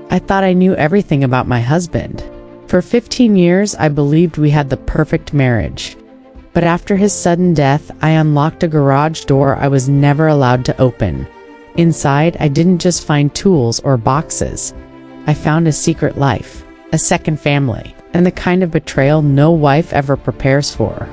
I thought I knew everything about my husband. For 15 years, I believed we had the perfect marriage. But after his sudden death, I unlocked a garage door I was never allowed to open. Inside, I didn't just find tools or boxes. I found a secret life, a second family, and the kind of betrayal no wife ever prepares for.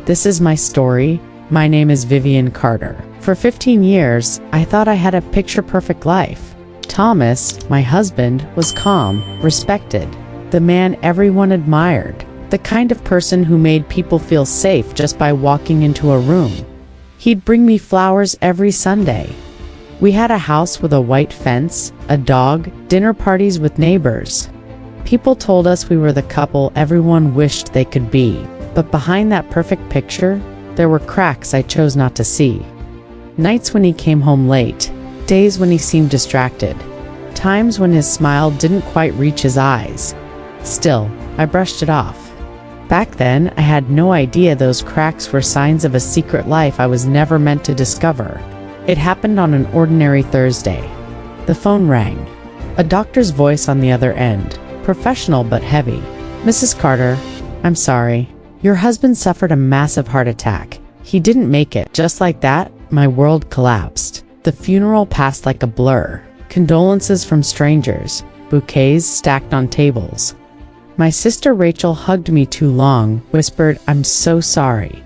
This is my story. My name is Vivian Carter. For 15 years, I thought I had a picture-perfect life. Thomas, my husband, was calm, respected, the man everyone admired, the kind of person who made people feel safe just by walking into a room. He'd bring me flowers every Sunday. We had a house with a white fence, a dog, dinner parties with neighbors. People told us we were the couple everyone wished they could be. But behind that perfect picture, there were cracks I chose not to see. Nights when he came home late, days when he seemed distracted, times when his smile didn't quite reach his eyes. Still, I brushed it off. Back then, I had no idea those cracks were signs of a secret life I was never meant to discover. It happened on an ordinary Thursday. The phone rang. A doctor's voice on the other end, professional but heavy. "Mrs. Carter, I'm sorry. Your husband suffered a massive heart attack. He didn't make it." Just like that, my world collapsed. The funeral passed like a blur. Condolences from strangers, bouquets stacked on tables. My sister Rachel hugged me too long, whispered, "I'm so sorry,"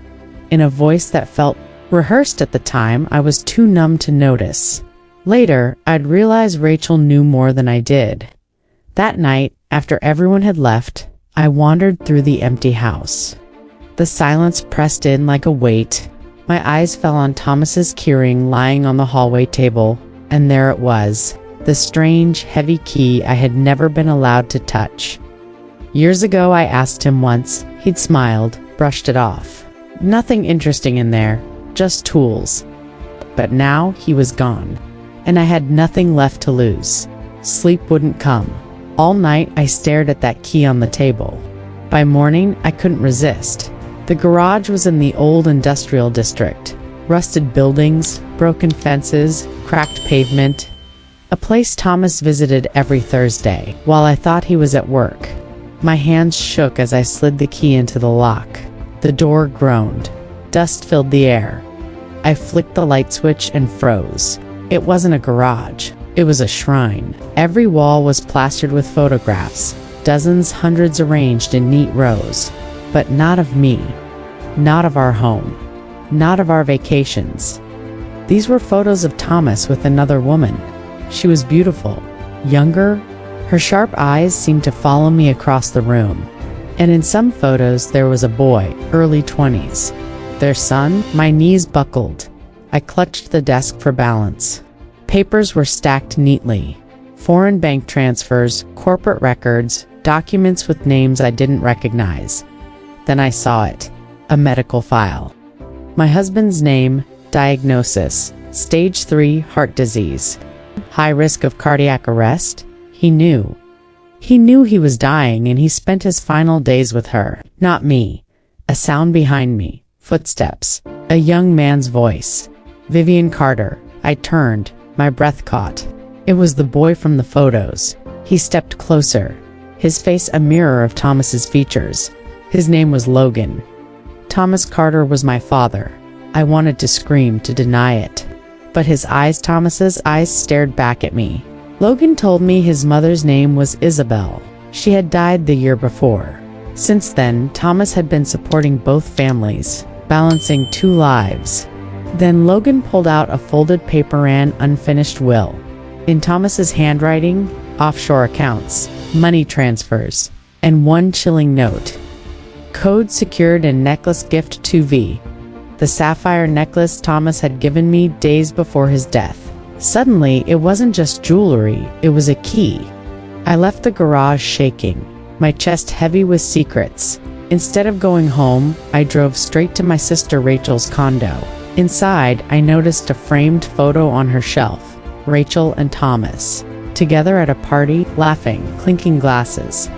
in a voice that felt rehearsed at the time. I was too numb to notice. Later, I'd realize Rachel knew more than I did. That night, after everyone had left, I wandered through the empty house. The silence pressed in like a weight. My eyes fell on Thomas's keyring lying on the hallway table, and there it was, the strange, heavy key I had never been allowed to touch. Years ago, I asked him once. He'd smiled, brushed it off. Nothing interesting in there, just tools. But now he was gone, and I had nothing left to lose. Sleep wouldn't come. All night, I stared at that key on the table. By morning, I couldn't resist. The garage was in the old industrial district. Rusted buildings, broken fences, cracked pavement. A place Thomas visited every Thursday, while I thought he was at work. My hands shook as I slid the key into the lock. The door groaned. Dust filled the air. I flicked the light switch and froze. It wasn't a garage. It was a shrine. Every wall was plastered with photographs, dozens, hundreds arranged in neat rows. But not of me. Not of our home. Not of our vacations. These were photos of Thomas with another woman. She was beautiful, younger. Her sharp eyes seemed to follow me across the room. And in some photos there was a boy, early 20s. Their son. My knees buckled. I clutched the desk for balance. Papers were stacked neatly. Foreign bank transfers, corporate records, documents with names I didn't recognize. Then I saw it. A medical file. My husband's name, diagnosis, stage 3 heart disease. High risk of cardiac arrest? He knew. He knew he was dying, and he spent his final days with her, not me. A sound behind me. Footsteps. A young man's voice. "Vivian Carter." I turned. My breath caught. It was the boy from the photos. He stepped closer. His face a mirror of Thomas's features. His name was Logan. Thomas Carter was my father. I wanted to scream, to deny it. But Thomas's eyes stared back at me. Logan told me his mother's name was Isabel. She had died the year before. Since then, Thomas had been supporting both families, balancing 2 lives. Then Logan pulled out a folded paper and unfinished will. In Thomas's handwriting, offshore accounts, money transfers, and one chilling note. Code secured in necklace gift to V. The sapphire necklace Thomas had given me days before his death. Suddenly, it wasn't just jewelry, it was a key. I left the garage shaking, my chest heavy with secrets. Instead of going home, I drove straight to my sister Rachel's condo. Inside, I noticed a framed photo on her shelf. Rachel and Thomas, together at a party, laughing, clinking glasses.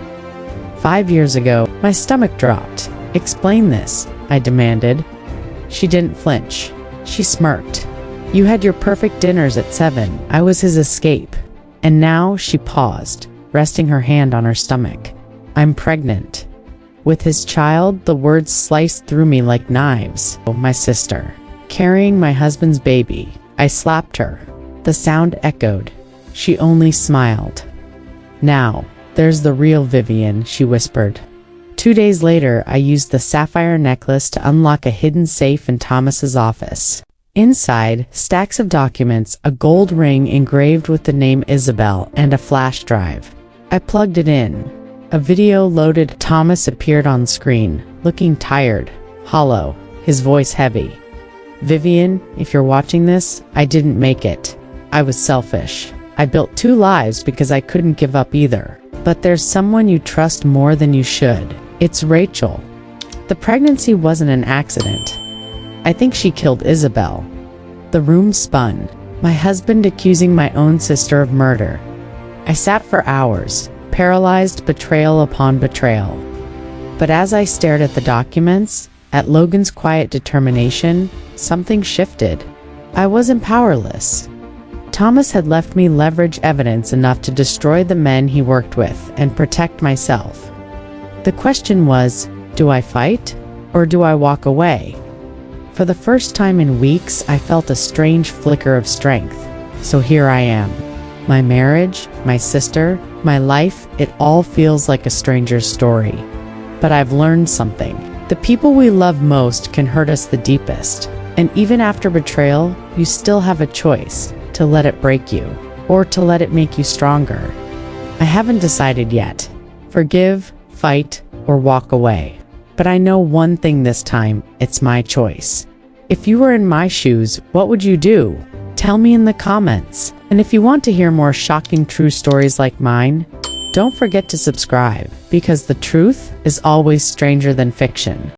5 years ago, my stomach dropped. "Explain this," I demanded. She didn't flinch. She smirked. "You had your perfect dinners at 7. I was his escape." And now she paused. resting her hand on her stomach. "I'm pregnant." With his child, the words sliced through me like knives. "Oh, my sister, carrying my husband's baby." I slapped her. The sound echoed. She only smiled. "Now, there's the real Vivian," she whispered. 2 days later, I used the sapphire necklace to unlock a hidden safe in Thomas's office. Inside, stacks of documents, a gold ring engraved with the name Isabel, and a flash drive. I plugged it in. A video loaded. Thomas appeared on screen, looking tired, hollow, his voice heavy. "Vivian, if you're watching this, I didn't make it. I was selfish. I built 2 lives because I couldn't give up either. But there's someone you trust more than you should. It's Rachel. The pregnancy wasn't an accident. I think she killed Isabel." The room spun. My husband accusing my own sister of murder. I sat for hours, paralyzed, betrayal upon betrayal. But as I stared at the documents, at Logan's quiet determination, something shifted. I wasn't powerless. Thomas had left me leverage evidence enough to destroy the men he worked with and protect myself. The question was, do I fight or do I walk away? For the first time in weeks, I felt a strange flicker of strength. So here I am. My marriage, my sister, my life, it all feels like a stranger's story. But I've learned something. The people we love most can hurt us the deepest. And even after betrayal, you still have a choice to let it break you or to let it make you stronger. I haven't decided yet. Forgive, fight, or walk away. But I know one thing this time, it's my choice. If you were in my shoes, what would you do? Tell me in the comments. And if you want to hear more shocking true stories like mine, don't forget to subscribe, because the truth is always stranger than fiction.